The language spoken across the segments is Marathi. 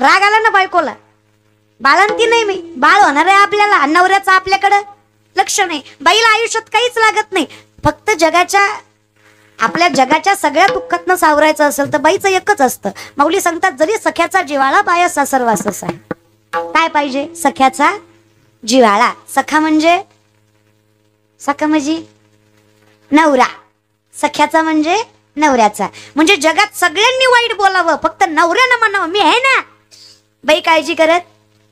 राग आला ना बायकोला, बाळंती नाही मी, बाळ होणार आहे आपल्याला, नवऱ्याचं आपल्याकडं लक्ष नाही. बाईला आयुष्यात काहीच लागत नाही, फक्त आपल्या जगाच्या सगळ्या दुःखातनं सावरायचं असेल तर बाईचं एकच असतं. माऊली सांगतात, जरी सख्याचा जिव्हाळा बाया सासरवासच आहे. काय पाहिजे? सख्याचा जिव्हाळा. सखा म्हणजे नवरा, सख्याचा म्हणजे नवऱ्याचा. म्हणजे जगात सगळ्यांनी वाईट बोलावं, फक्त नवऱ्यानं म्हणावं मी आहे ना. बाई काळजी करत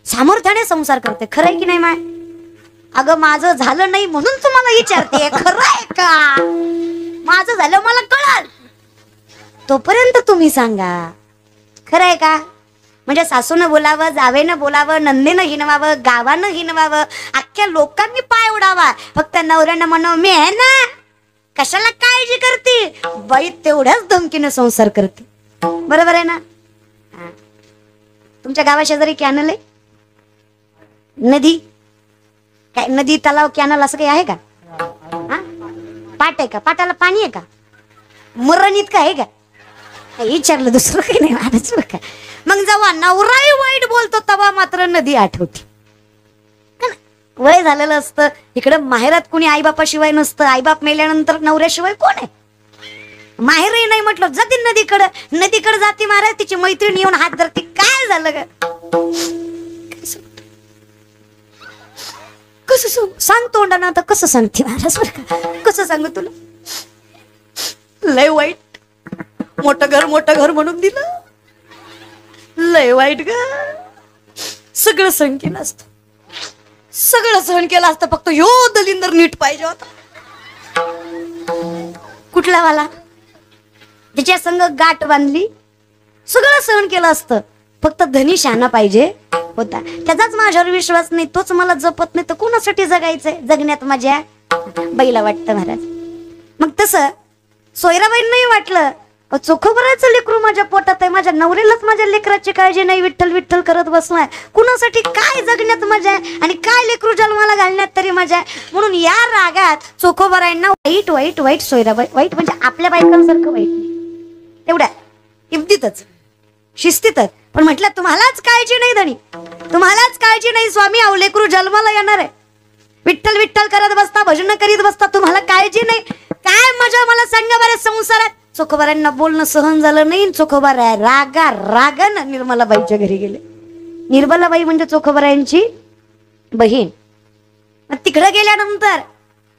सामर्थ्याने संसार करते. खरंय की नाही माय? अगं माझं झालं नाही म्हणून तुम्हाला विचारते, खरं आहे का? माझं झालं मला कळल तोपर्यंत तुम्ही सांगा, खरं आहे का? म्हणजे सासूनं बोलावं, जावेनं बोलावं, नंदेनं हिनवावं, गावानं हिनवावं, अख्ख्या लोकांनी पाय उडावा, फक्त नवऱ्यानं म्हणावं मी आहे ना. कशाला काळजी करते? बाई तेवढ्याच धमकीने संसार करते. बरोबर आहे ना? तुमच्या गावाशेजारी कॅनल आहे? नदी? काय नदी, तलाव, कॅनल असं काही आहे का? पाट आहे का? पाटाला पाणी आहे का? मरण इतकं आहे का? विचारलं, दुसरं काही नाही महाराज. मग जेव्हा नवराही वाईट बोलतो तेव्हा मात्र नदी आठवते. वय झालेलं असतं, इकडं माहेरात कोणी आईबापाशिवाय नसतं, आईबाप मेल्यानंतर नवऱ्याशिवाय कोण आहे? माहेरही नाही म्हटलं, जाते नदीकडे जाते महाराज, तिची मैत्रीण येऊन हात धरते. काय झालं ग? कसं सांग तोंडानं आता, कसं सांगते महाराज? कसं सांगू तुला? लय वाईट. मोठं घर म्हणून दिलं, लय वाईट ग. सगळं सहन केलं असतं, सगळं सहन केलं असतं, फक्त ह्यो दलिंदर नीट पाहिजे होता. कुठला वाला? त्याच्या संग गाठ बांधली, सगळं सहन केलं असतं, फक्त धनी शहाणा पाहिजे होता. त्याचाच माझ्यावर विश्वास नाही, तोच मला जपत नाही, तर कोणासाठी जगायचंय? जगण्यात माझ्या बाईला वाटतं महाराज. मग तसं सोयराबाईंना नाही वाटलं, चोखोबराचं लेकरू माझ्या पोटात आहे, माझ्या नवऱ्यालाच माझ्या लेकराची काळजी नाही, विठ्ठल विठ्ठल करत बसलाय, कुणासाठी काय जगण्यात मजा आहे आणि काय लेकरू जन्माला घालण्यात तरी मजा आहे. म्हणून या रागात चोखोबरायांना वाईट वाईट वाईट सोयराबाई, वाईट म्हणजे आपल्या बायकांसारखं वाईट नाही, तेवढ्या इब्दीतच शिस्तीतच. पण म्हटलं तुम्हालाच काळजी नाही धणी, तुम्हालाच काळजी नाही स्वामी, अहो लेकरू जन्माला येणार आहे, विठ्ठल विठ्ठल करत बसता, भजन करीत बसता, तुम्हाला काळजी नाही. काय मजा मला सांगा बरं संसारात? चोखोबारांना बोलणं सहन झालं नाही. चोखोबारा रागानं निर्मलाबाईच्या घरी गेले. निर्मलाबाई म्हणजे चोखोबारांची बहीण. मग तिकडे गेल्यानंतर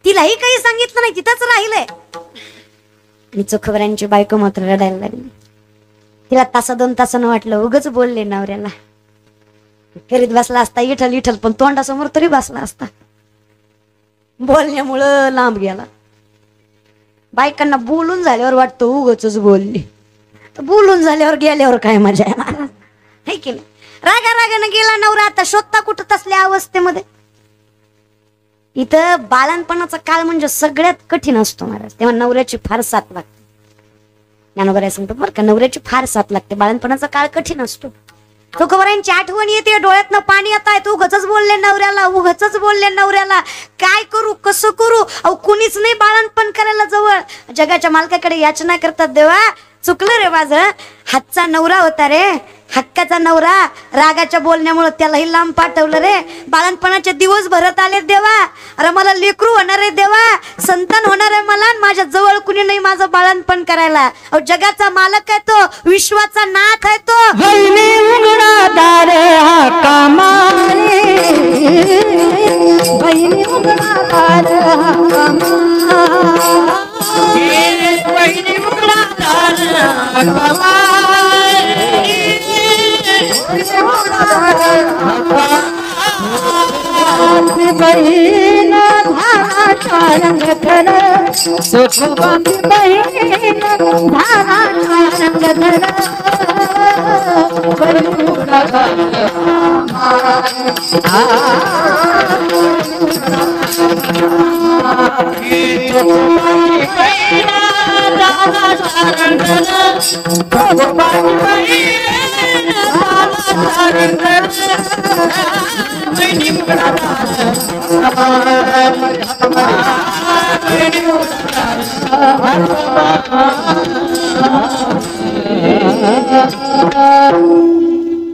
तिलाही काही सांगितलं नाही, तिथंच राहिलंय. आणि चोखोबारांची बायको मात्र रडायला लागली. तिला तासा 2 तासानं वाटलं उगच बोलले नवऱ्याला, करीत बसला असता इठल इठल, पण तोंडासमोर तरी बसला असता. बोलण्यामुळं लांब गेला. बायकांना बोलून झाल्यावर वाटतं उगच बोलली, बोलून झाल्यावर गेल्यावर काय मजा आहे महाराज, है की नाही? रागानं गेला नवरा. आता शोधता कुठं तसल्या अवस्थेमध्ये? इथं बाळणपणाचा काळ म्हणजे सगळ्यात कठीण असतो महाराज, तेव्हा नवऱ्याची फार साथ लागते. ज्ञानोबा सांगतो बरं का, नवऱ्याची फार साथ लागते, बाळणपणाचा काळ कठीण असतो. चोखोबारांची आठवण येते, डोळ्यातनं पाणी येत आहे. उगाचच बोलले नवऱ्याला, काय करू कसं करू? अहो कुणीच नाही बाळणपण करायला जवळ. जगाच्या मालकाकडे याचना करतात, देवा चुकलं रे माझं, हातचा नवरा होता रे, हक्काचा नवरा, रागाच्या बोलण्यामुळे त्यालाही लांब पाठवलं रे. बाळणपणाचे दिवस भरत आले देवा, अरे मला लेकरू होणार आहे देवा, संतान होणार आहे मला, माझ्या जवळ कुणी नाही माझं बाळणपण करायला. अहो जगाचा मालक आहे तो, विश्वाचा नाथ आहे तो. बहीण धाराचा रंग धर, सुखवाती बहीण धाराचा रंग धर,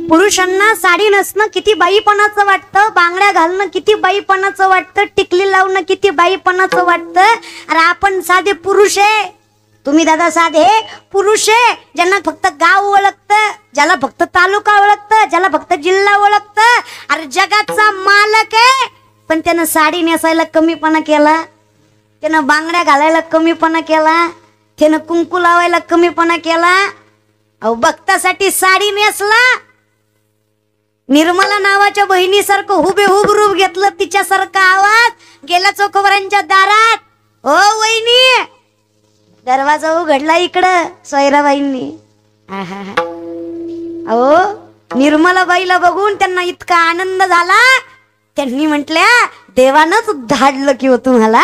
पुरुषांना साडी नेसणं किती बाईपणाचं वाटतं, बांगड्या घालणं किती बाईपणाचं वाटतं, टिकली लावणं किती बाईपणाचं वाटतं. अरे आपण साधे पुरुष आहे, तुम्ही दादा साधे पुरुष आहे, ज्यांना फक्त गाव ओळखतं, ज्याला फक्त तालुका ओळखतं, ज्याला फक्त जिल्हा ओळखतं. अरे जगाचा मालक आहे, पण त्यानं साडी नेसायला कमीपणा केला, त्यानं बांगड्या घालायला कमीपणा केला, त्यानं कुंकू लावायला कमीपणा केला. अहो भक्तासाठी साडी नेसला. निर्मला नावाच्या बहिणीसारखं हुबेहूब रूप घेतलं, तिच्यासारखा आवाज गेला चोखोबरांच्या दारात. ओ वहिनी, दरवाजा उघडला इकडं सोयराबाईंनी. अहो निर्मलाबाईला बघून त्यांना इतका आनंद झाला, त्यांनी म्हटल्या देवानच धाडलं की हो तुम्हाला.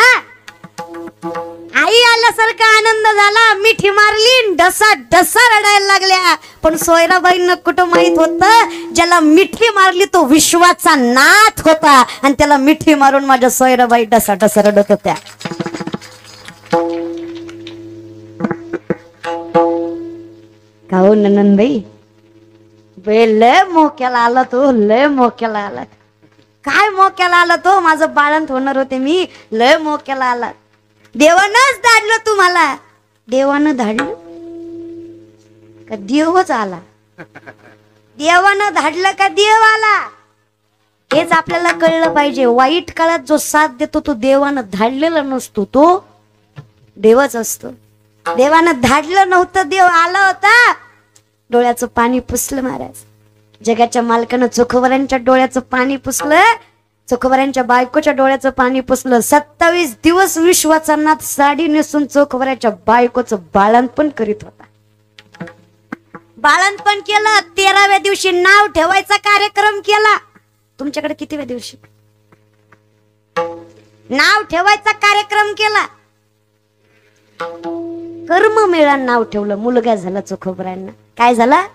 आई आल्यासारखा आनंद झाला, मिठी मारली, ढसा ढसा रडायला लागल्या. पण सोयराबाईंना कुठं माहित होतं, ज्याला मिठी मारली तो विश्वाचा नाथ होता, आणि त्याला मिठी मारून माझ्या सोयराबाई ढसा ढसा रडत होत्या. काहो ननंदबाई, लय मोक्याला आला तो, लय मोक्याला आला. काय मोक्याला आला तो, माझं बाळंत होणार होते मी, लय मोक्याला आला. देवानंच धाडलं तुम्हाला. देवानं धाडलं का देवच आला? देवानं धाडलं का देव आला? हेच आपल्याला कळलं पाहिजे. वाईट काळात जो साथ देतो तो देवानं धाडलेला नसतो, तो देवच असतो. देवानं धाडलं नव्हतं, देव आला होता. डोळ्याचं पाणी पुसलं महाराज. जगाच्या मालकानं चोखोबरांच्या डोळ्याचं पाणी पुसलं, चोखोबरांच्या बायकोच्या डोळ्याचं पाणी पुसलं. 27 दिवस विश्वाचा नाथ साडी नेसून चोखोबराच्या बायकोचं बाळंतपण करीत होता. बाळंतपण केलं. 13व्या दिवशी नाव ठेवायचा कार्यक्रम केला. तुमच्याकडे कितीव्या दिवशी नाव ठेवायचा कार्यक्रम केला? कर्म मेळा नाव ठेवलं. मुलगा झाला चोखोबरांना. काय झाला?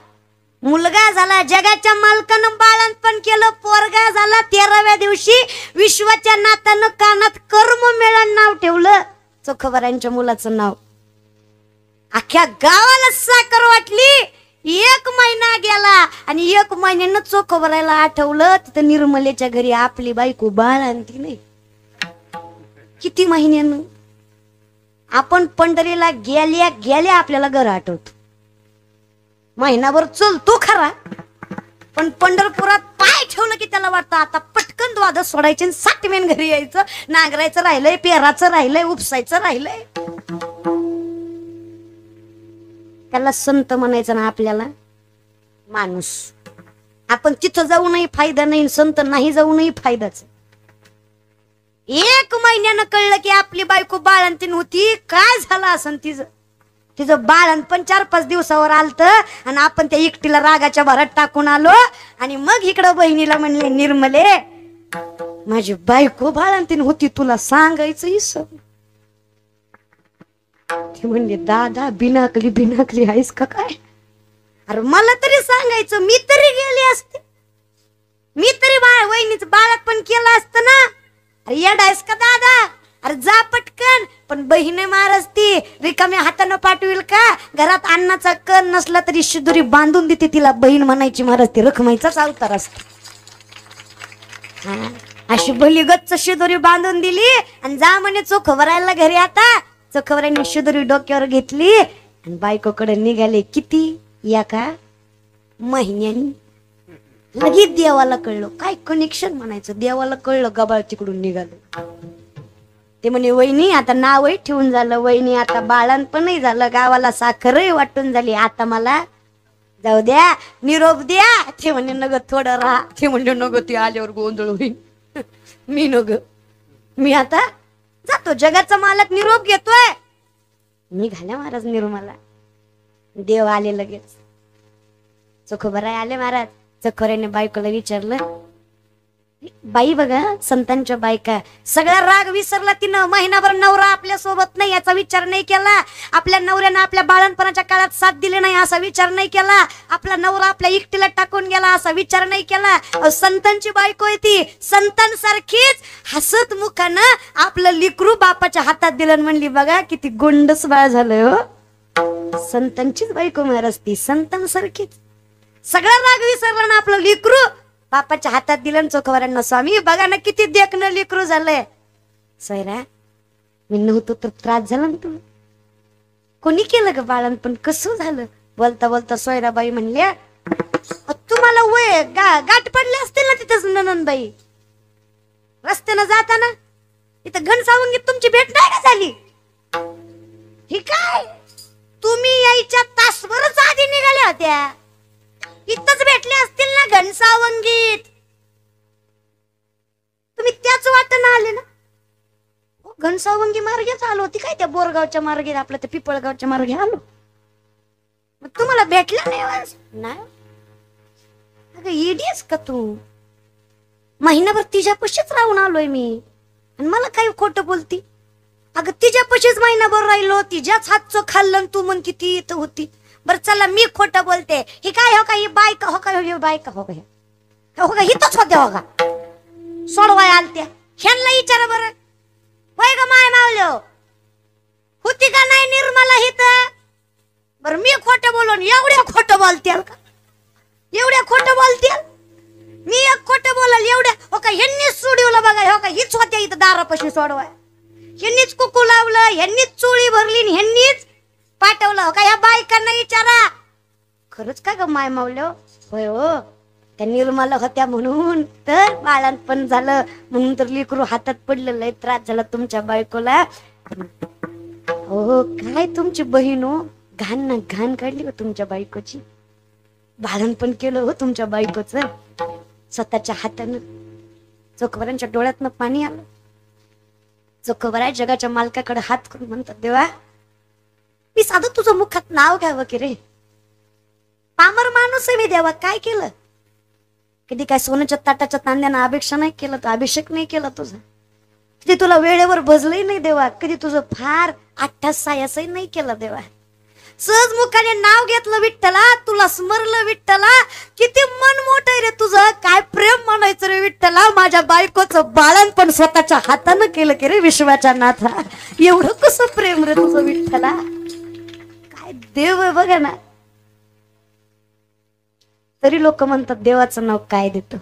मुलगा झाला. जगाच्या मालकानं बाळंतपण केलं, पोरगा झाला. 13व्या दिवशी विश्वाच्या नातानं कानात कर्म मेळा नाव ठेवलं चोखोबरांच्या मुलाचं नाव. अख्ख्या गावाला साखर वाटली. 1 महिना गेला आणि 1 महिन्यानं चोखोबराला आठवलं तिथं निर्मलेच्या घरी आपली बायको बाळंती नाही. किती महिन्यानं? आपण पंढरीला गेल्या गेल्या आपल्याला घर आठवतो. महिनाभर चलतो खरा, पण पंढरपुरात पाय ठेवलं की त्याला वाटतं आता पटकन द्वाद सोडायचे, 7 महिने घरी यायचं. नांगरायचं राहिलंय, पेराचं राहिलंय, उपसायचं राहिलंय. त्याला संत म्हणायचं ना, आपल्याला माणूस. आपण तिथं जाऊनही फायदा नाही, संत नाही जाऊनही फायदाच. 1 महिन्यानं कळलं की आपली बायको बाळंतीन होती. काय झालं असं तिचं बाळंतपण 4-5 दिवसावर आलत, आणि आपण त्या एकटीला रागाच्या भरात टाकून आलो. आणि मग इकडं बहिणीला म्हणले, निर्मले माझी बायको बाळंतीन होती, तुला सांगायचं इसं. ती म्हणले, दादा बिनाकली आहेस का काय? अरे मला तरी सांगायचं, मी तरी गेली असते, मी तरी वहिनीचं बाळंतपण केलं असतं ना. अरे येडायस का दादा? अरे जा पटकन. पण बहिणी महाराज ती रिकाम्या हातानं पाठविल का? घरात अन्नाचा कण नसला तरी शिदुरी बांधून देते तिला. बहीण म्हणायची महाराज, ती रखमाईचाच अवतार असतो. अशी भली गच्च शिदुरी बांधून दिली आणि जा म्हणे चोखोबरायला घरी. आता चोखोबरांनी शिदुरी डोक्यावर घेतली आणि बायकोकडे निघाले. किती? 1 महिन्यानी. लगेच देवाला कळलं. काय कनेक्शन म्हणायचं, देवाला कळलं. गबाळ तिकडून निघालं. ते म्हणे, वहिनी आता नावही ठेवून झालं, वहिनी आता बाळंतपणही झालं, गावाला साखरही वाटून झाली, आता मला जाऊ द्या, निरोप द्या. ते म्हणे, नग थोडं राहा. ते म्हणजे नग ती आल्यावर गोंधळ होईल. मी नग, मी आता जातो, जगाचा मालक निरोप घेतोय. निघाल्या महाराज निर्मला. देव आले लगेच. चोखोबराय आले महाराज. चकोऱ्याने बायकोला विचारलं, बाई बघा, संतांच्या बायका सगळा राग विसरला तिनं. महिनाभर नवरा आपल्या सोबत नाही याचा विचार नाही केला. आपल्या नवऱ्यानं आपल्या बाळणपणाच्या काळात साथ दिली नाही असा विचार नाही केला. आपला नवरा आपल्या एकटीला टाकून गेला असा विचार नाही केला. संतांची बायको आहे ती. संतांसारखीच हसत मुखानं आपलं लिकरू बापाच्या हातात दिलं. म्हणली, बघा किती गोंडस बाळ झालंय हो. संतांचीच बायको महाराज ती, संतांसारखीच. सगळा राग विसरला ना आपलं लेकरू बापाच्या हातात दिलं चोखवरांना. स्वामी बघा ना किती देखणं लेकरू झालंय. सोयरा मी नव्हतो तर त्रास झाला ना तुला. कोणी केलं ग बाळण पण कसं झालं. बोलता बोलता सोयराबाई म्हणल्या तुम्हाला वय गाठ पडले असतील ना तिथंच ननंदबाई. रस्त्यानं जाताना इथं घनसावंगीत तुमची भेट नाही का झाली. ही काय तुम्ही यायच्या तासभरच आधी निघाल्या होत्या. इथंच भेटले असतील ना घनसावंगीत. तुम्ही त्याच वाटेनं आले ना. घनसावंगी मार्गेच आलो होती काय त्या बोरगावच्या मार्गे आपल्या त्या पिपळगावच्या मार्गे आलो. मग तुम्हाला भेटला नाही. अगं इडीस का तू. महिनाभर तिच्यापाशीच राहून आलोय मी आणि मला काही खोटं बोलती. अगं तिच्यापाशीच महिनाभर राहिलो. तिच्याच हातचं खाल्लं तू म्हण किती इथं होती. बरं चला मी खोटं बोलते. ही काय हो का ही बायका हो का बायका हो का हिथंच होत्या हो का सोडवाय आलत्या. ह्यांना विचारा बरं होय ग माय मावलो होती का नाही निर्मला हित. बरं मी खोटं बोलून एवढ्या खोटं बोलत्याल का. एवढ्या खोटं बोलत्याल. मी एक खोटं बोलाल एवढ्या हो का ह्यांनीच सोडवलं बघा. हो का हीच होत्या इथं दारापाशी सोडवाय. ह्यांनीच कुकू लावलं ह्यांनीच चोळी भरली ह्यांनीच पाठवलं. हो का ह्या बायकांना विचारा. खरंच का ग माय मावलो. होय हो त्या निर्मला होत्या म्हणून तर बाळांपण झालं म्हणून तर लेकरू हातात पडलं. लय त्रास झाला तुमच्या बायकोला. हो काय तुमची बहीण हो घाण ना घाण काढली हो तुमच्या बायकोची. बाळांपण केलं हो तुमच्या बायकोचं स्वतःच्या हातानं. चोखवरांच्या डोळ्यातनं पाणी आलं. चोखवरा जगाच्या मालकाकडे हात करून म्हणतात देवा मी साधं तुझं मुखात नाव घ्यावं की रे. पामर माणूस आहे मी देवा काय केलं. कधी काय सोन्याच्या ताटाच्या तांद्यानं अपेक्षा नाही केलं तर अभिषेक नाही केला तुझा. कधी तुला वेळेवर भजलंही नाही देवा. कधी तुझं फार आठ्ठास सायासही नाही केलं देवा. सहज मुखाने नाव घेतलं विठ्ठला तुला स्मरलं विठ्ठला. किती मन मोठं आहे रे तुझं. काय प्रेम म्हणायचं रे विठ्ठला. माझ्या बायकोचं बाळणपण स्वतःच्या हातानं केलं की रे विश्वाच्या नाथा. एवढं कसं प्रेम रे तुझं विठ्ठला. काय देव आहे बघा ना. तरी लोक म्हणतात देवाचं नाव काय देतो.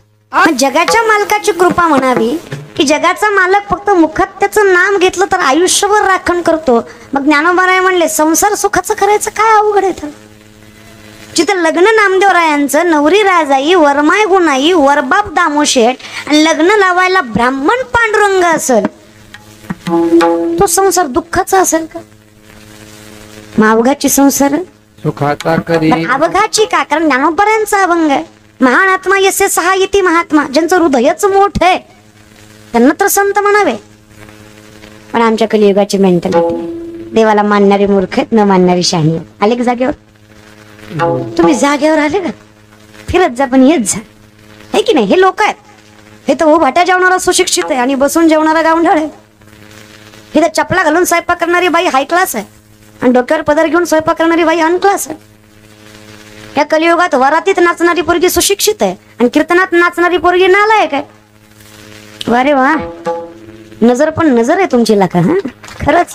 जगाच्या मालकाची कृपा म्हणावी की जगाचा मालक फक्त मुखात त्याचं नाम घेतलं तर आयुष्यभर राखण करतो. मग ज्ञानोबाराय म्हणले संसार सुखाचं करायचं काय अवघड आहे. जिथं लग्न नामदेवरायांचं नवरी राजाई वरमाय गुणाई वरबाप दामोशेठ आणि लग्न लावायला ब्राह्मण पांडुरंग असेल तो संसार दुःखाचा असेल का. मावघाची संसार सुखाचा करी अवघाची का. कारण ज्ञानोबारायांचा अभंग आहे महान आत्मा यसे सहायती महात्मा. ज्यांचं हृदयच मोठ आहे त्यांना तर संत म्हणावे. पण आमच्या कलियुगाची मेंटॅलिटी देवाला मानणारी मूर्ख आहेत न मानणारी शहाणी. आले का जागेवर. तुम्ही जागेवर आले का फिरत जा पण येत जा आहे की नाही. हे लोक आहेत. हे तर भाट्या जेवणारा सुशिक्षित आहे आणि बसून जेवणारा गावंढळ आहे. हे तर चपला घालून स्वयंपाक करणारी बाई हाय क्लास आहे आणि डोक्यावर पदर घेऊन स्वयंपाक करणारी बाई अनक्लास आहे. या कलियुगात वरातीत नाचणारी पोरगी सुशिक्षित आहे आणि कीर्तनात नाचणारी पोरगी नालायक आहे. वारे वा नजर पण नजर आहे तुमची लाका. हा खरंच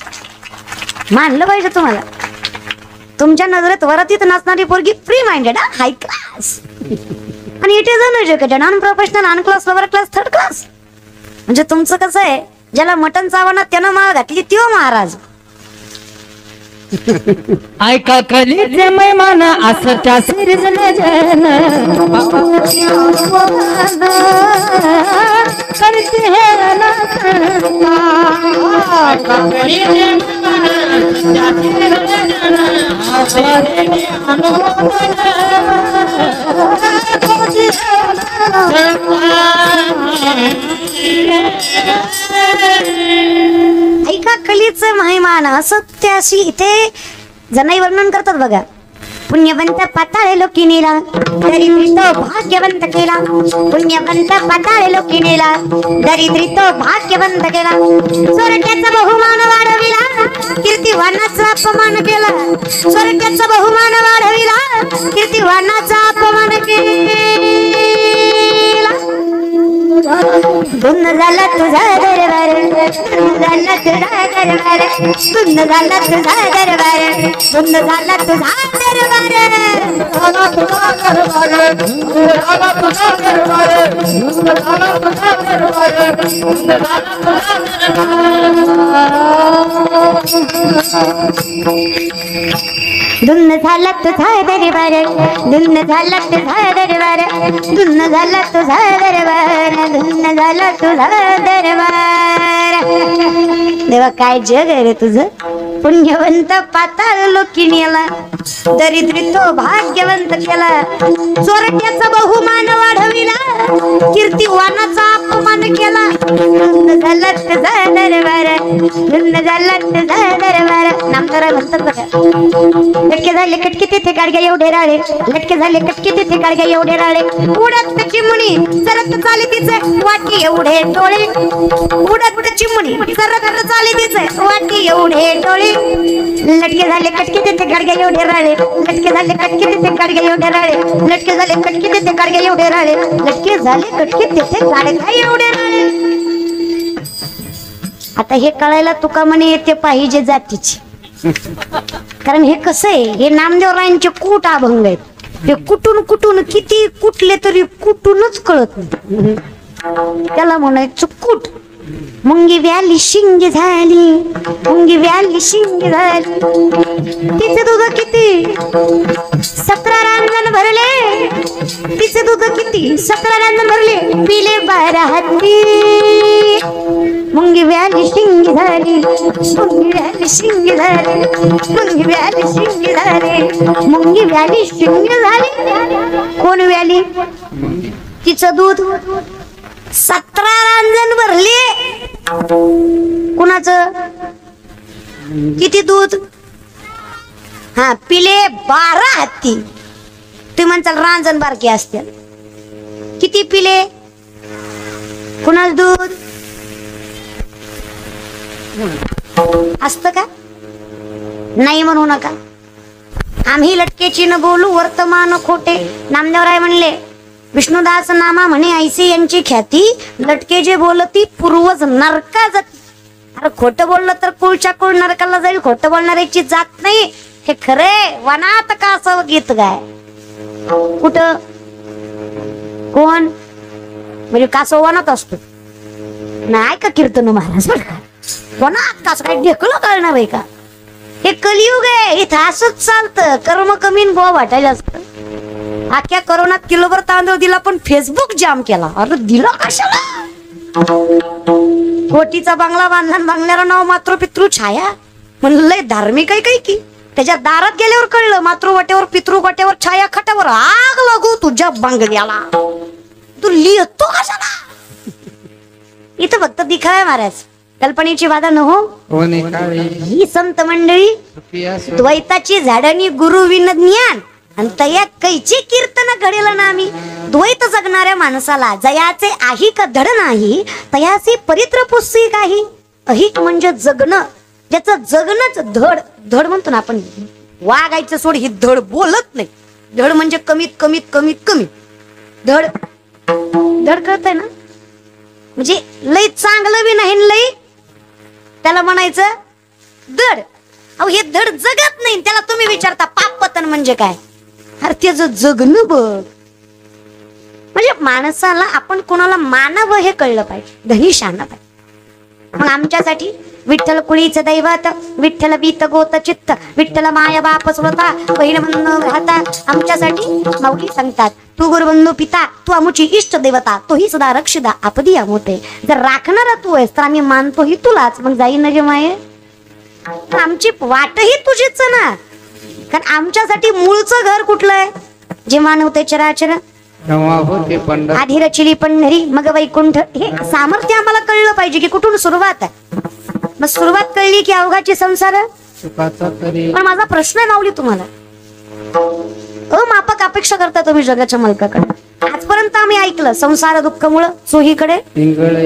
मानलं पाहिजे तुम्हाला. तुमच्या नजरेत वरातीत नाचणारी पोरगी फ्री माइंडेड हाय क्लास आणि it is uneducated unprofessional unclass lower class third class. म्हणजे तुमचं कसं आहे ज्याला मटण चावणार त्यानं माळ घातली त्यो महाराज. ऐका कलीचे मैमान असं त्या सिरिजले जन करते हे ना ऐका कलीचं महिमान असत्याशी. इथे जनाई वर्णन करतात बघा. पुण्यवंत पाताळे लोकी नेला दरिद्री तो भाग्यवंत केला. पुण्यवंत पाताळे लोकी नेला दरिद्री तो भाग्यवंत केला. स्वर्गाचा बहुमान वाढविला कीर्तिवानाचा अपमान केला. स्वर्गाचा बहुमान वाढविला कीर्तिवानाचा अपमान केला. धुन्न झाला तुझा दरबार, धुन्न झाला तुझा दरबार, धुन्न झाला तुझा दरबार, धुन्न झाला तुझा दरबार, झाला तुझा दरबार, झाला तुझा दरबार, झाला तुझा दरबार, झाला धुन्न झाला तुझा दरबार, धुन्न झाला तुझा दरबार, धुन्न झाला तुझा दरबार, धुन्न झाला तुझा दरबार. देवा काय जग आहे रे तुझं. पुण्यवंत पाताळ लोकी नेला, दरिद्री तो भाग्यवंत केला, चोरट्याचा बहुमान वाढविला, कीर्तिवानाचा अपमान केला. धुन्न झाला तुझा दरबार, धुन्न झाला तुझा दरबार. नामदारा म्हणतात बघा, लटके झाले कटके तिथे गाडग्या एवढे राळे, लटके झाले कटके तिथे गाडग्या एवढे राळे, उडत चिमणी सरत चाले तिचे वाटी एवढे डोळे, उडत चिमणी सरत चाले तिचे वाटी एवढे डोळे. लटके झाले कटके तिथे गाडग्या एवढे राळे, लटके झाले कटके तिथे गाडग्या एवढे राळे, लटके झाले कटके तिथे गाडग्या एवढे राळे, लटके झाले कटके तिथे गाडग्या एवढे राळे. आता हे कळायला तुका म्हणे येते पाहिजे जातीची. कारण हे कसं आहे, हे नामदेवरायांचे कूट अभंग आहेत. हे कुठून कुठून किती कुठले तरी कुठूनच कळत नाही. त्याला म्हणायचं कूट. मुंगी व्याली शिंगी झाली, मुंगी व्याली शिंगी झाली, तिचे दूध किती 17 रांजण भरले, तिचे दूध किती 17 रांजण भरले, पिले 12 हत्ती. मुंगी व्याली शिंगी झाली, मुंगी व्याली शिंगी झाली, मुंगी व्याली शिंगी झाली, मुंगी व्याली शिंगी झाली. कोण व्याली? तिचं दूध 17 रांजण भरले. कुणाचं? किती दूध? हा, पिले 12 हत्ती. तुम्ही म्हणताल रांजण बारकी असते. किती पिले? कुणाच दूध असत का? नाही म्हणू नका. आम्ही लटकेची न बोलू वर्तमान खोटे. नामदेवराय म्हणले, विष्णुदास नामा म्हणे ऐसी यांची ख्याती, लटके जे बोलती पूर्वज नरका जाती. अरे खोटं बोललं तर कुळच्या कुळ नरकाला जाईल. खोटं बोलणाऱ्याची जात नाही. हे खरे वनात का असं गीत गाय. कुठं कोण म्हणजे कासव वनात असतो नाही का? कीर्तन महाराज वनात कास काय ढेकलं कळणार आहे का? हे कलियुग आहे. इथं असंच चालतं. कर्म कमी बोवा वाटायला असतं. अख्ख्या करोनात किलोभर तांदूळ दिला पण फेसबुक जाम केला. अरे दिला कशाला? कोटीचा बंगला बांधला, बंगल्याला नाव मातृ पितृ छाया. म्हणलं लय धार्मिक आहे काही की. त्याच्या दारात गेल्यावर कळलं मातृ वाट्यावर पितृ वाट्यावर छाया खटावर आग लागू तुझ्या बंगल्याला. तू लिहितो कशाला? इथं फक्त दिखाव्या महाराज, कल्पनेची बाधा न हो. ही संत मंडळी द्वैताची झाडणी गुरु विन ज्ञान आणि तया कैचे कीर्तन घडेल ना. आम्ही द्वैत जगणाऱ्या माणसाला जयाचे आहिक धड नाही, तयाचे परित्र पुस्सी काही. अहिक म्हणजे जगणं, ज्याचं जगणंच धड. धड म्हणतो ना आपण, वागायचं सोड, ही धड बोलत नाही. धड म्हणजे कमीत कमीत कमीत कमी धड. धड कळतंय ना? म्हणजे लय चांगलं बी नाही, लय त्याला म्हणायचं धड. अहो हे धड जगत नाही. त्याला तुम्ही विचारता पाप पतन म्हणजे काय? अरे त्याचं जगणं बघ. म्हणजे माणसाला आपण कोणाला मानावं हे कळलं पाहिजे, धनी शाना पाहिजे. मग आमच्यासाठी विठ्ठल कुळीचं दैवत, विठ्ठल बीत गोत चित्त, विठ्ठल माया बाप स्वता बहीण म्हणून राहता. आमच्यासाठी माऊली सांगतात, तू गुरुबंधू पिता, तू आमची इष्ट देवता, तोही सदा रक्षदा आपदी आमोते. जर राखणारा तू आहेस तर आम्ही मानतोही तुलाच. मग जाई न जे माये, आमची वाटही तुझीच ना. कारण आमच्यासाठी मूळचं घर कुठलं आहे? जे मानवते चराचर आधी रचिली पंढरी मग वैकुंठ. हे सामर्थ्य आम्हाला कळलं पाहिजे की कुठून सुरुवात आहे. मग सुरुवात कळली की अवघाची संसार. पण माझा प्रश्न आहे माऊली तुम्हाला, अमापक अपेक्षा करता तुम्ही जगाच्या मालकाकडे. आजपर्यंत आम्ही ऐकलं, संसार दुःखमुळं चोहीकडे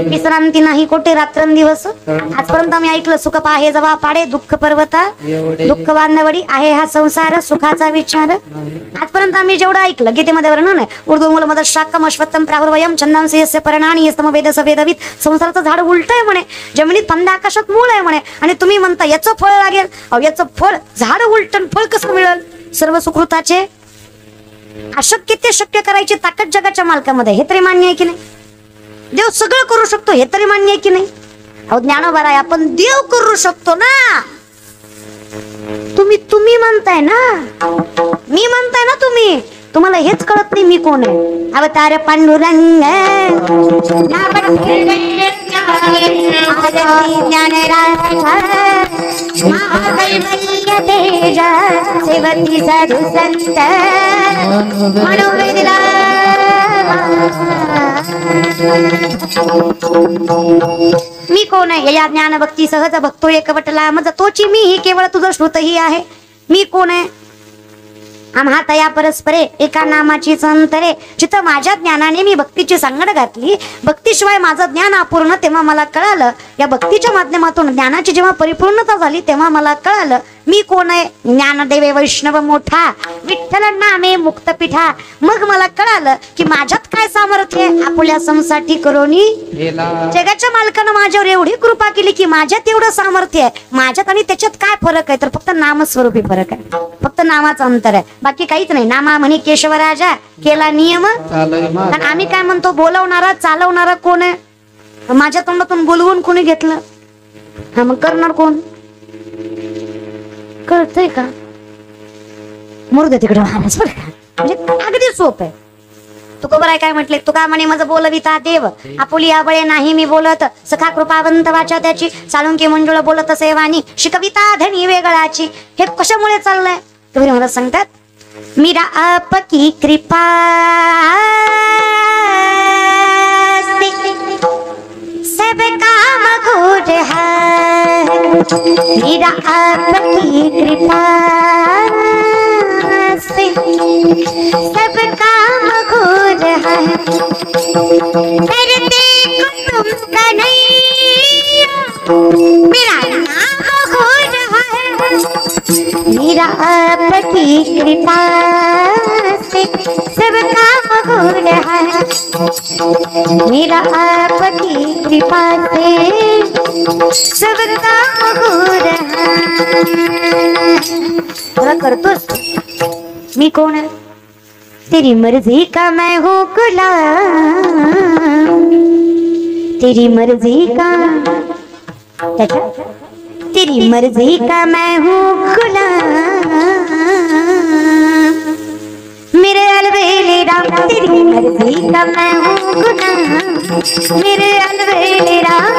विश्रांती नाही कोठे रात्रंदिवस. आजपर्यंत आम्ही ऐकलं, सुख पाहे जवा पाडे दुःख पर्वता दुःख बांधवडी आहे हा संसार सुखाचा विचार. आजपर्यंत आम्ही जेवढं ऐकलं गीतेमध्ये वर्णन आहे, उर्दू मूल मदत शाकम अश्वत्थम प्राहुर्वयम छंदांसी यस्य परणानी यस्तम वेद सवेदवित. संसाराचं झाड उलट आहे म्हणे, जमिनीत पंध आकाशात मूळ आहे म्हणे, आणि तुम्ही म्हणता याचं फळ लागेल. अहो याचं फळ, झाड उलटन फळ कसं मिळेल? सर्व सुकृताचे अशक्य ते शक्य करायची ताकद जगाच्या मालकामध्ये, हे तरी मान्य आहे की नाही? देव सगळं करू शकतो, हे तरी मान्य आहे की नाही? अहो ज्ञानोबा आहे, आपण देव करू शकतो ना. तुम्ही म्हणताय ना, मी म्हणताय ना, तुम्हाला हेच कळत नाही मी कोण आहे. अवतार पांडुरंग सेवती साधू संत मनोवेदिला. मी कोण आहे? या ज्ञान भक्ती सहज भक्तो एकवटला मज तोची मी ही केवळ तुझं श्रुत ही आहे. मी कोण आहे? आम्हा तया परस्परे एका नामाचीच अंतरे. जिथं माझ्या ज्ञानाने मी भक्तीची सांगड घातली, भक्तीशिवाय माझं ज्ञान अपूर्ण, तेव्हा मला कळालं. या भक्तीच्या माध्यमातून ज्ञानाची जेव्हा परिपूर्णता झाली, तेव्हा मला कळालं मी कोण आहे. ज्ञानदेवे वैष्णव मोठा विठ्ठल नामे मुक्त पिठा. मग मला कळालं की माझ्यात काय सामर्थ्य आहे. आपल्या समसाठी करोनी जगाच्या मालकानं माझ्यावर एवढी कृपा केली की माझ्यात एवढं सामर्थ्य आहे. माझ्यात आणि त्याच्यात काय फरक आहे? तर फक्त नामस्वरूपी फरक आहे, फक्त नामाचं अंतर आहे, बाकी काहीच नाही. नामा म्हणे केशवराजा केला नियम. कारण आम्ही काय म्हणतो, बोलवणारा चालवणारा कोण आहे? माझ्या तोंडातून बोलवून कोणी घेतलं? हा मग करणार कोण? कळतंय का? मुर्दे तिकडे महाराज बरं का, म्हणजे अगदी सोप आहे. तुकोबराय काय म्हटले? तुका म्हणे माझं बोलविता देव आपुली आबळे नाही मी बोलत. सखा कृपावंत वाचा त्याची साळुंकी मंजुळ बोलत सेवानी शिकविता धनी वेगळाची. हे कशामुळे चाललंय? तुम्ही मला सांगतात, मीरा आपकी कृपा सब काम घूर है. मीरा आपकी कृपा से सब काम घूर है. करते कुटुंब का नहीं मेरा नाम घूर है. मीरा आपकी कृपा से सब काम घूर है. मीरा आपकी कृपा से सब काम घूर है. थोड़ा करतोस. मी कौन है? तेरी मर्जी का मैं हूँ गुलाम. तेरी मर्जी का, तेरी मर्जी का मैं हूँ गुलाम. मेरे अलबेले राम, तेरी मर्जी का मैं हूँ गुलाम. मेरे अलबेले राम,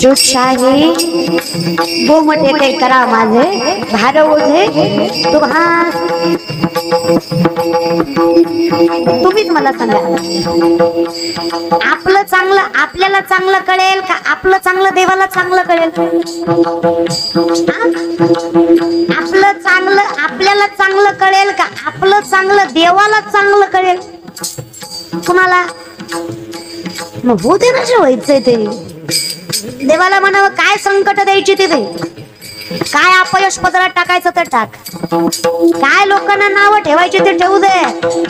जो चाहे वो मटे ते करा माझे भार ओझे तुहा. तुम्हीच मला सांगा, आपलं चांगलं आपल्याला चांगलं कळेल का आपलं चांगलं देवाला चांगलं कळेल? आपलं चांगलं आपल्याला चांगलं कळेल का आपलं चांगलं देवाला चांगलं कळेल? कुणाला? मग हो दे ना, जेवायचंय ते देवाला म्हणावं. काय संकट द्यायची ते दे, काय अपयश पदरात टाकायचं तर टाक, काय लोकांना नाव ठेवायचे ते ठेवू दे.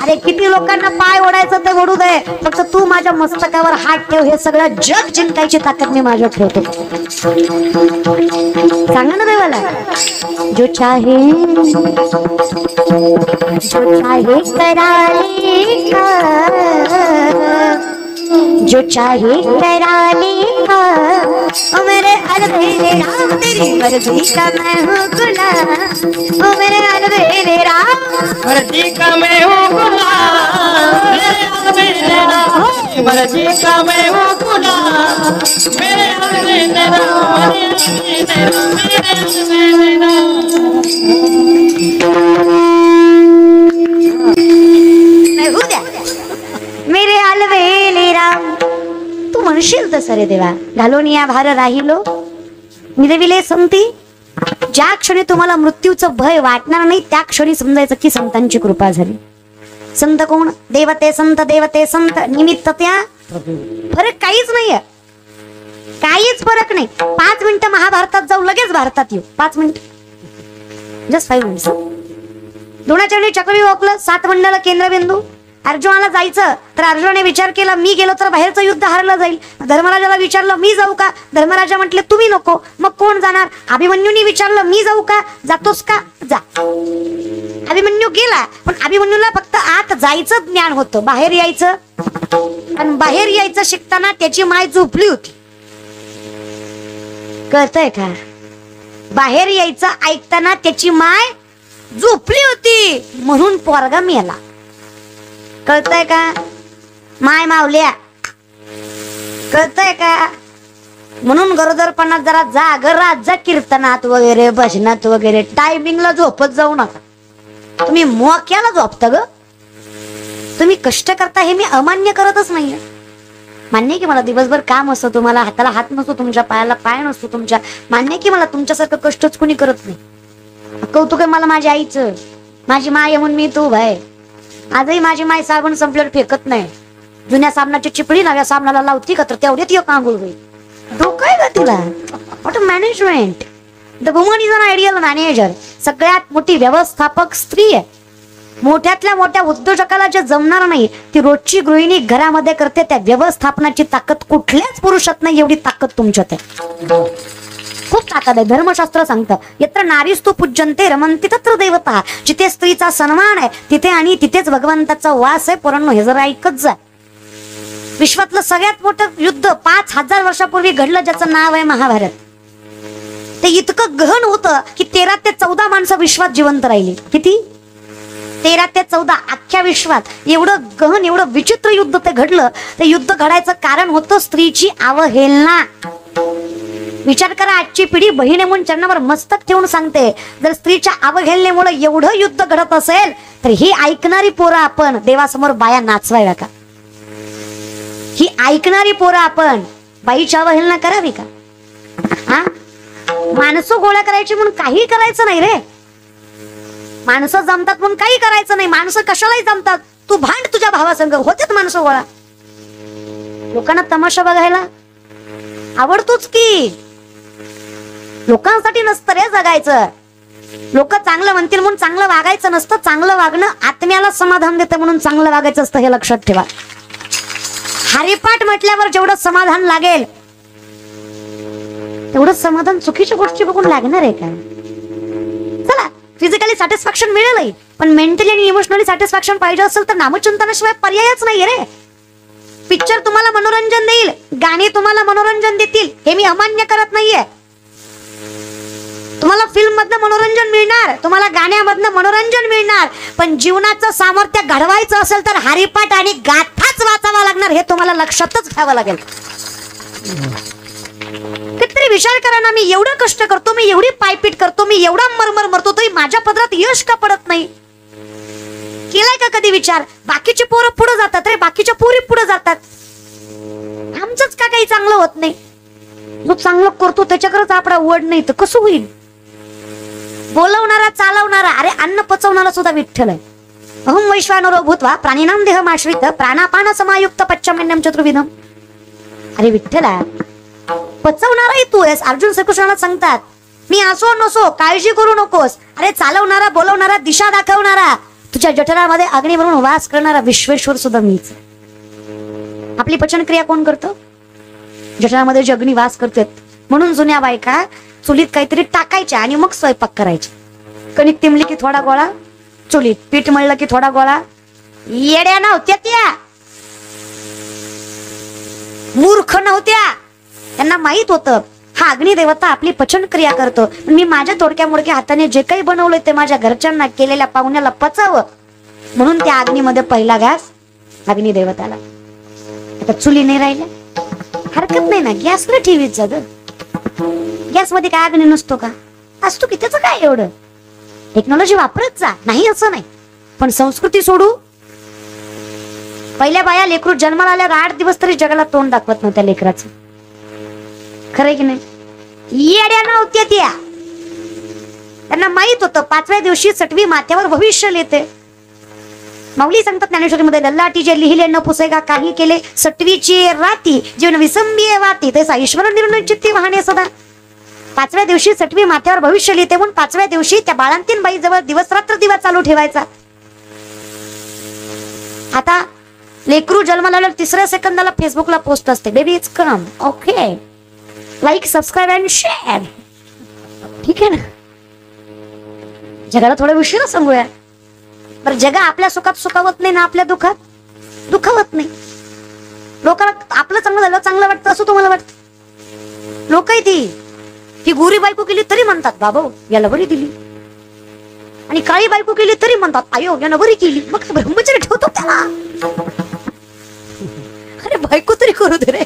अरे किती लोकांना पाय ओढायचं ते ओढू दे, फक्त तू माझ्या मस्तकावर हात ठेव. हे सगळं जग जिंकायची ताकद मी माझ्या ठेवतो. सांगा ना देवाला. जो चाहे कराले का, जो चाहे कराले का. ओ मेरे अलबेले राम, तेरी मर्जी का मैं हूँ गुलाम. ओ मेरे अलबेले राम, मर्जी का मैं हूँ गुलाम. मेरे अलबेले राम, मर्जी का मैं हूँ गुलाम. मेरे अलबेले राम, मेरे अलबेले राम. मैं हूँ द्या मेरे अलबेले राम. तू म्हणे म्हणशील तसं रे देवा. घालून या भार राहिलो मिरविले संती. ज्या क्षणी तुम्हाला मृत्यूचं भय वाटणार नाही त्या क्षणी समजायचं की संतांची कृपा झाली. संत कोण? देवते संत, देवते संत, निमित्त त्या फरक काहीच नाहीये, काहीच फरक नाही. 5 मिनिटं महाभारतात जाऊ, लगेच भारतात येऊ. 5 मिनिट, जस्ट 5 मिनिट्स. द्रोणाचार्य चक्रव्यूह ओळखलं, 7 मंडळ केंद्रबिंदू. अर्जुनाला जायचं तर अर्जुनाने विचार केला मी गेलो तर बाहेरचं युद्ध हारलं जाईल. धर्मराजाला विचारलं मी जाऊ का? धर्मराजा म्हटले तुम्ही नको. मग कोण जाणार? अभिमन्यूने विचारलं मी जाऊ का? जातोस का? जा. अभिमन्यू गेला, पण अभिमन्यूला फक्त आत जायचं ज्ञान होतं, बाहेर यायचं. आणि बाहेर यायचं शिकताना त्याची माय झोपली होती. कळतंय का? बाहेर यायचं ऐकताना त्याची माय झोपली होती म्हणून पोरगा मेला. कळतंय का? माय मावल्या, कळतंय का? म्हणून गरोदरपणात जरा जागरात जा, कीर्तनात वगैरे भजनात वगैरे. टायमिंगला झोपत जाऊ नका. तुम्ही मोक्याला झोपता ग. तुम्ही कष्ट करता हे मी अमान्य करतच नाहीये. मान्य की मला दिवसभर काम असतं, तुम्हाला हाताला हात नसतो, तुमच्या पायाला पाय नसतो तुमच्या. मान्य की मला तुमच्यासारखं कष्टच कुणी करत नाही. कौतुक आहे मला माझ्या आईचं. माझी माय म्हणून मी तू भाई. आजही माझी माय साबण संपल्यावर फेकत नाही. जुन्या साबणाची चिपळी नव्या साबणाला लावती का तर तेवढ्यात एक आंघोळ होईल. डोकं आहे का तिला? What a management. The woman is an ideal manager. सगळ्यात मोठी व्यवस्थापक स्त्री आहे. मोठ्यातल्या मोठ्या उद्योजकाला जे जमणार नाही ती रोजची गृहिणी घरामध्ये करते. त्या व्यवस्थापनाची ताकद कुठल्याच पुरुषात नाही एवढी ताकद तुमच्यात आहे. खूप ताकद आहे. धर्मशास्त्र सांगतं यत्र नारीस्तु पूज्यन्ते रमन्ति तत्र देवता. जिथे स्त्रीचा सन्मान आहे तिथे आणि तिथेच भगवंताचा वास आहे. पोरांनो हे जरा ऐकत जा. विश्वातलं सगळ्यात मोठं युद्ध 5000 वर्षापूर्वी घडलं ज्याचं नाव आहे महाभारत. ते इतकं गहन होतं की 13 ते 14 माणसं विश्वात जिवंत राहिली. किती? 13 ते 14 अख्ख्या विश्वात. एवढं गहन एवढं विचित्र युद्ध ते घडलं. ते युद्ध घडायचं कारण होतं स्त्रीची अवहेलना. विचार करा, आजची पिढी बहिणी म्हणून चरणावर मस्तक ठेवून सांगते जर स्त्रीच्या अवहेलनेमुळे एवढं युद्ध घडत असेल तर ही ऐकणारी पोरं आपण देवासमोर बाया नाचवायला का? ही ऐकणारी पोरं आपण बाईच्या अवहेलना करावी का? हा, माणसं गोळा करायची म्हणून काही करायचं नाही रे. माणसं जमतात म्हणून काही करायचं नाही. माणसं कशालाही जमतात. तू भांड तुझ्या भावासंग, होतेच माणसं गोळा. लोकांना तमाशा बघायला आवडतोच की. लोकांसाठी नसतं रे जगायचं. लोक चांगलं म्हणतील म्हणून चांगलं वागायचं नसतं. चांगलं वागणं आत्म्याला समाधान देतं म्हणून चांगलं वागायचं असतं, हे लक्षात ठेवा. हरिपाठ म्हटल्यावर जेवढं समाधान लागेल तेवढं समाधान चुकीच्या गोष्टी बघून लागणार आहे का? चला, फिजिकली सॅटिस्फॅक्शन मिळेलही, पण मेंटली आणि इमोशनली सॅटिस्फॅक्शन पाहिजे असेल तर नामचिंतनाशिवाय पर्यायच नाहीये रे. पिक्चर तुम्हाला मनोरंजन देईल, गाणी तुम्हाला मनोरंजन देतील, हे मी अमान्य करत नाहीये. तुम्हाला फिल्म मधनं मनोरंजन मिळणार, तुम्हाला गाण्यामधनं मनोरंजन मिळणार, पण जीवनाचं सामर्थ्य घडवायचं असेल तर हरिपाठ आणि गाथाच वाचावा लागणार. हे तुम्हाला लक्षातच ठेवावं लागेल. कितीतरी विचार करा ना, मी एवढं कष्ट करतो, मी एवढी पायपीट करतो, मी एवढा मरमर मरतो, तरी माझ्या पदरात यश का पडत नाही? केलाय का कधी विचार? बाकीचे पोरं पुढे जातात रे, बाकीच्या पोरी पुढे जातात, आमचंच का काही चांगलं होत नाही? जो चांगलं करतो त्याच्याकडेच आपला वड नाही तर कसं होईल? बोलवणारा, चालवणारा, अरे अन्न पचवणारा सुद्धा विठ्ठल आहे. अहम वैश्वानरो भूत्वा प्राणिनाम देहमाश्रित प्राणापान समायुक्त पच्चमेन्यम चतुर्विधम. अरे विठ्ठला, पचवणाराही तू आहेस. अर्जुन श्रीकृष्णाला सांगतात मी असो नसो काळजी करू नकोस. अरे चालवणारा, बोलवणारा, दिशा दाखवणारा, तुझ्या जठरामध्ये अग्नी म्हणून वास करणारा विश्वेश्वर सुद्धा मीच. आपली पचनक्रिया कोण करतो? जठरामध्ये जे अग्नी वास करतात. म्हणून जुन्या बायका चुलीत काहीतरी टाकायच्या आणि मग स्वयंपाक करायचे. कणिक तिमली की थोडा गोळा चुलीत, पीठ मळलं की थोडा गोळा. येड्या नव्हत्या त्या, मूर्ख नव्हत्या. त्यांना माहित होतं हा अग्निदेवता आपली पचनक्रिया करतो. मी माझ्या तोडक्या मोडक्या हाताने जे काही बनवलंय ते माझ्या घरच्यांना, केलेल्या पाहुण्याला पचावं म्हणून त्या अग्नीमध्ये पहिला घास अग्निदेवताला. आता चुली नाही राहिल्या, हरकत नाही ना, गॅसला ठेवीत जा. गॅस मध्ये काय अग्नी नसतो का? असतो की, त्याचं काय एवढं? टेक्नॉलॉजी वापरत जा, नाही असं नाही, पण संस्कृती सोडू पहिल्या बाया लेकरू जन्माला आल्यावर 8 दिवस तरी जगाला तोंड दाखवत नव्हत्या लेकराचं. खरंय की नाही? येड्या नव्हत्या त्या. त्यांना माहित होतं 5व्या दिवशी सटवी माथ्यावर भविष्य येते. माऊली सांगतात ज्ञानेश्वरीमध्ये, लल्लाटी जे लिहिले न पुसेगा काही केले, सटवीची राती जीवन विसंबी वाती तैसा ईश्वर निर्णय चित्ती वाहने सदा. 5व्या दिवशी सटवी माथ्यावर भविष्य लिहिते म्हणून 5व्या दिवशी त्या बाळंतीन बाई जवळ दिवस रात्र दिवा चालू ठेवायचा. आता लेकरू जन्माला आल्यावर 3ऱ्या सेकंदाला फेसबुकला पोस्ट असते, baby it's come, okay, like subscribe and share. ठीक आहे ना? जगाला थोडा उशिरा सांगूया. बरं, जगा आपल्या सुखात सुखावत नाही ना आपल्या दुःखात दुखावत नाही. लोकांना आपलं चांगलं झालं चांगलं वाटतं असं तुम्हाला वाटतं? लोक ती गोरी बायको केली तरी म्हणतात बाबा याला बरी दिली, आणि काळी बायको केली तरी म्हणतात आयो यानं बरी केली. मग ब्रह्मचर्य ठेवतो त्याला. अरे बायको तरी करू दे रे.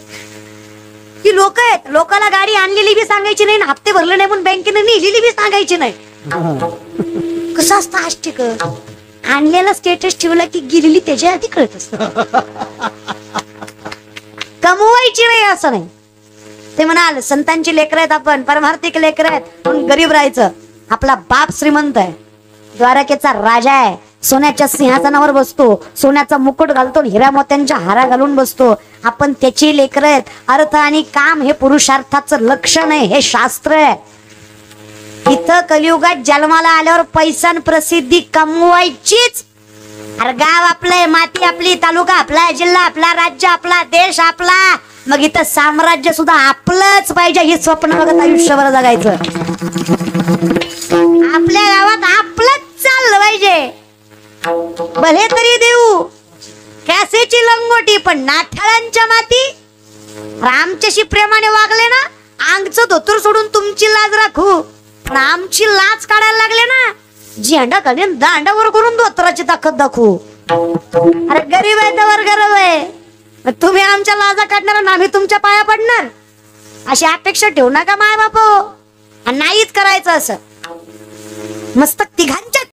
ही लोक आहेत, लोकाला गाडी आणलेली बी सांगायची नाही, हप्ते भरले नाही म्हणून बँकेने नेलेली बी सांगायची नाही. कसं असतं आष्टिक, आणलेला स्टेटस ठेवला की गेलेली त्याच्या आधी कळत असत. कमवायची वेळ असं नाही. ते म्हणाल संतांची लेकर आहेत आपण, परमार्थिक लेकर आहेत म्हणून गरीब राहायचं. आपला बाप श्रीमंत आहे, द्वारकेचा राजा आहे, सोन्याच्या सिंहासनावर बसतो, सोन्याचा मुकुट घालतो, हिरा मोत्यांच्या हारा घालून बसतो. आपण त्याची लेकर आहेत. अर्थ आणि काम हे पुरुषार्थाचं लक्षण आहे, हे शास्त्र आहे. इथं कलियुगात जन्माला आल्यावर पैसा प्रसिद्धी कमवायचीच. अरे गाव आपलंय, माती आपली, तालुका आपला, जिल्हा आपला, राज्य आपला, देश आपला, मग इथं साम्राज्य सुद्धा आपलंच पाहिजे. हे स्वप्न बघत आयुष्यभर जगायचं. आपल्या गावात आपलंच चाललं पाहिजे. भले तरी देऊ कॅसेची लंगोटी, पण नाठाळांच्या माती. आमच्याशी प्रेमाने वागले ना, अंगचं धोतर सोडून तुमची लाज राखू, पण आमची लाज काढायला लागले ना, झेंडा काढून दांडावर करून धोतराची ताकद दाखवू. अरे गरीब आहे तर गरीब आहे, तुम्ही आमच्या लाजा काढणार आणि आम्ही तुमच्या पाया पडणार, अशी अपेक्षा ठेवू नका माय बापो. नाहीच करायचं असं. मस्तक तिघा